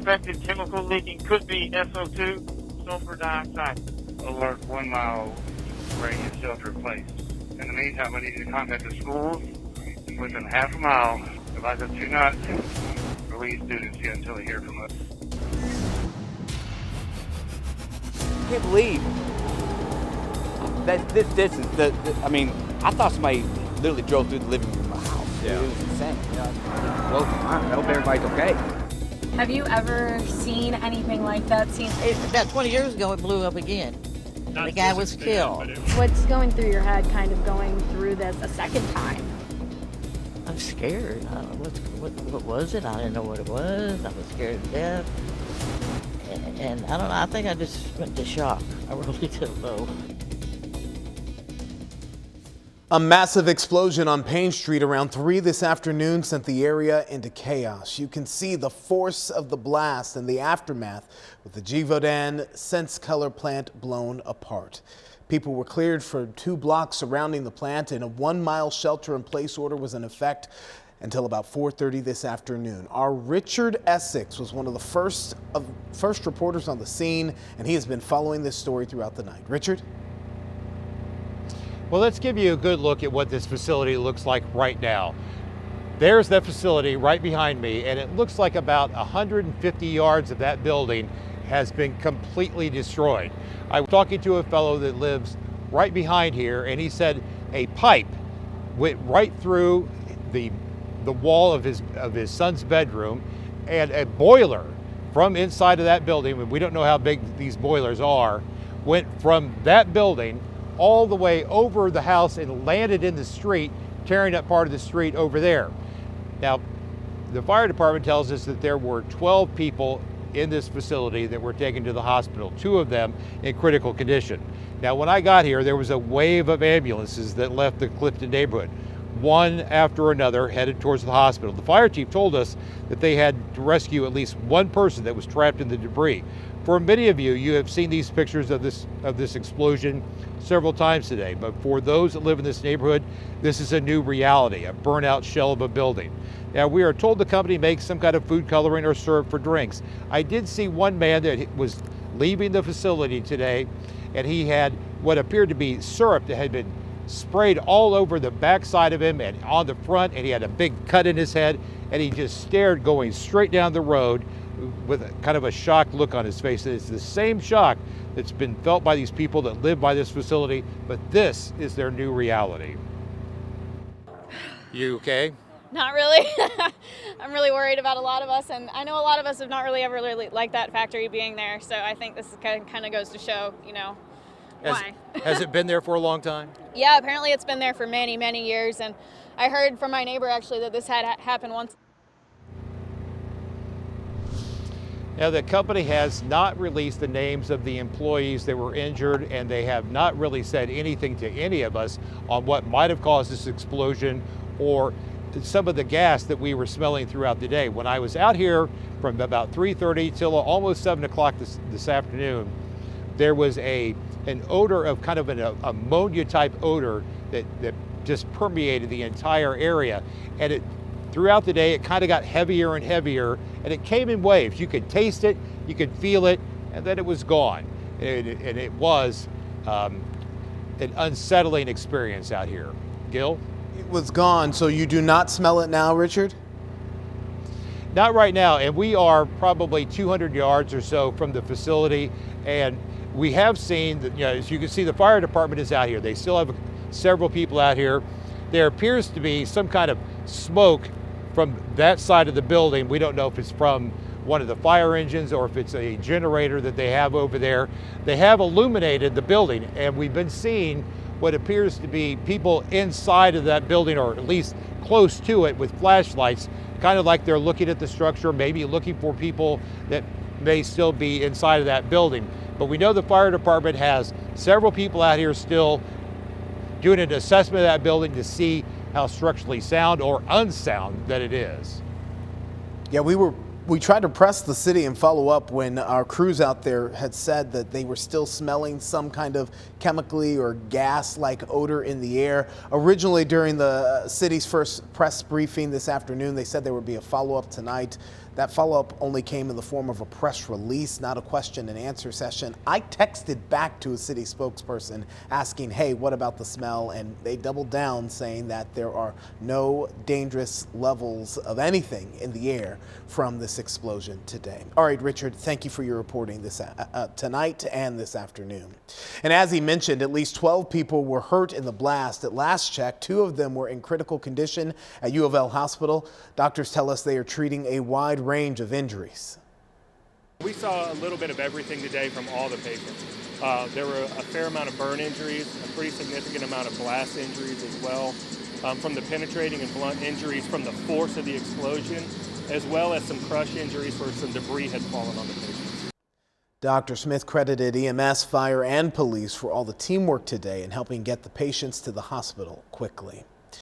suspected chemical leaking could be SO2, sulfur dioxide. Alert 1 mile radius shelter in place. In the meantime, I need you to contact the schools within half a mile. Advise us to not release students yet until they hear from us. I can't believe that this is I mean, I thought somebody literally drove through the living room of my house. Yeah. It was insane. You know, it blows my mind. I hope everybody's okay. Have you ever seen anything like that? About 20 years ago, it blew up again. The guy was killed. What's going through your head kind of going through this a second time? I'm scared. I don't know what was it? I didn't know what it was. I was scared to death. And I don't know, I think I just went to shock. I really don't know. A massive explosion on Payne Street around 3 this afternoon sent the area into chaos. You can see the force of the blast and the aftermath with the Givaudan Sense Color plant blown apart. People were cleared for 2 blocks surrounding the plant, and a 1-mile shelter-in-place order was in effect until about 4:30 this afternoon. Our Richard Essex was one of the first reporters on the scene, and he has been following this story throughout the night. Richard? Well, let's give you a good look at what this facility looks like right now. There's that facility right behind me, and it looks like about 150 yards of that building has been completely destroyed. I was talking to a fellow that lives right behind here, and he said a pipe went right through the wall of his son's bedroom, and a boiler from inside of that building, and we don't know how big these boilers are, went from that building all the way over the house and landed in the street, tearing up part of the street over there. Now, the fire department tells us that there were 12 people in this facility that were taken to the hospital, 2 of them in critical condition. Now, when I got here, there was a wave of ambulances that left the Clifton neighborhood, one after another headed towards the hospital. The fire chief told us that they had to rescue at least 1 person that was trapped in the debris. For many of you, you have seen these pictures of this explosion several times today, but for those that live in this neighborhood, this is a new reality, a burnout shell of a building. Now, we are told the company makes some kind of food coloring or syrup for drinks. I did see one man that was leaving the facility today, and he had what appeared to be syrup that had been sprayed all over the backside of him and on the front, and he had a big cut in his head, and he just stared going straight down the road with kind of a shocked look on his face. It's the same shock that's been felt by these people that live by this facility, but this is their new reality. You okay? Not really. I'm really worried about a lot of us, and I know a lot of us have not really ever really liked that factory being there, so I think this kind of goes to show, you know, why. Has it been there for a long time? Yeah, apparently it's been there for many, many years, and I heard from my neighbor actually that this had happened once. Now, the company has not released the names of the employees that were injured, and they have not really said anything to any of us on what might have caused this explosion or some of the gas that we were smelling throughout the day. When I was out here from about 3:30 till almost 7 o'clock this afternoon, there was an odor of kind of an ammonia type odor that just permeated the entire area. And throughout the day, it kind of got heavier and heavier, and it came in waves. You could taste it, you could feel it, and then it was gone. And it was an unsettling experience out here. Gil? It was gone, so you do not smell it now, Richard? Not right now, and we are probably 200 yards or so from the facility, and we have seen that, you know, as you can see, the fire department is out here. They still have several people out here. There appears to be some kind of smoke from that side of the building. We don't know if it's from one of the fire engines or if it's a generator that they have over there. They have illuminated the building, and we've been seeing what appears to be people inside of that building, or at least close to it, with flashlights, kind of like they're looking at the structure, maybe looking for people that may still be inside of that building. But we know the fire department has several people out here still doing an assessment of that building to see how structurally sound or unsound that it is. Yeah, we tried to press the city and follow up when our crews out there had said that they were still smelling some kind of chemically or gas-like odor in the air. Originally, during the city's first press briefing this afternoon, they said there would be a follow-up tonight. That follow-up only came in the form of a press release, not a question and answer session. I texted back to a city spokesperson asking, hey, what about the smell? And they doubled down saying that there are no dangerous levels of anything in the air from this explosion today. All right, Richard, thank you for your reporting this tonight and this afternoon. And as he mentioned, at least 12 people were hurt in the blast. At last check, 2 of them were in critical condition at U of L Hospital. Doctors tell us they are treating a wide range of injuries. We saw a little bit of everything today from all the patients. There were a fair amount of burn injuries, a pretty significant amount of blast injuries as well, from the penetrating and blunt injuries from the force of the explosion, as well as some crush injuries where some debris had fallen on the patients. Dr. Smith credited EMS, fire, and police for all the teamwork today in helping get the patients to the hospital quickly.